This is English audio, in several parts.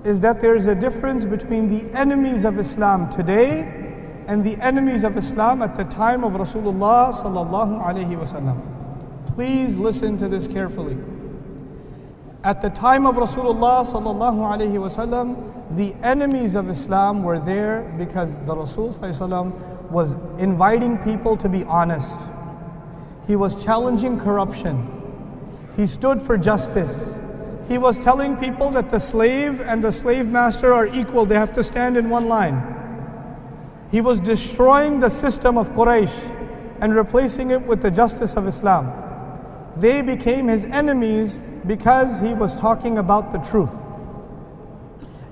is that there is a difference between the enemies of Islam today and the enemies of Islam at the time of Rasulullah sallallahu alaihi wasallam. Please listen to this carefully. At the time of Rasulullah sallallahu alaihi wasallam, the enemies of Islam were there because the Rasul sallallahu alaihi wasallam was inviting people to be honest. He was challenging corruption. He stood for justice. He was telling people that the slave and the slave master are equal. They have to stand in one line. He was destroying the system of Quraysh and replacing it with the justice of Islam. They became his enemies because he was talking about the truth.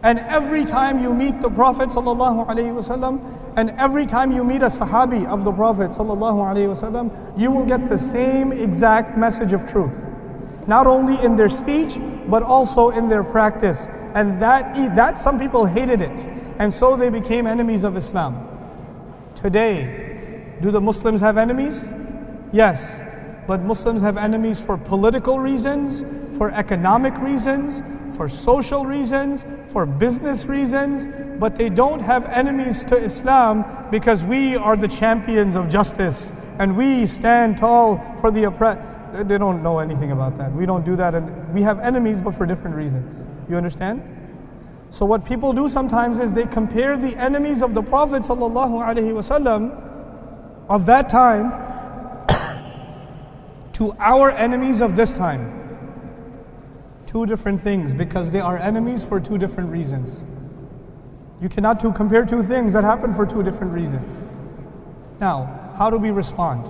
And every time you meet the Prophet sallallahu alaihi wasallam, and every time you meet a Sahabi of the Prophet sallallahu alaihi wasallam, you will get the same exact message of truth. Not only in their speech, but also in their practice. And that some people hated it. And so they became enemies of Islam. Today, do the Muslims have enemies? Yes. But Muslims have enemies for political reasons, for economic reasons, for social reasons, for business reasons. But they don't have enemies to Islam because we are the champions of justice and we stand tall for the oppressed. They don't know anything about that. We don't do that, and we have enemies but for different reasons. You understand? So what people do sometimes is they compare the enemies of the Prophet ﷺ of that time to our enemies of this time. Two different things, because they are enemies for two different reasons. You cannot compare two things that happen for two different reasons. Now, how do we respond?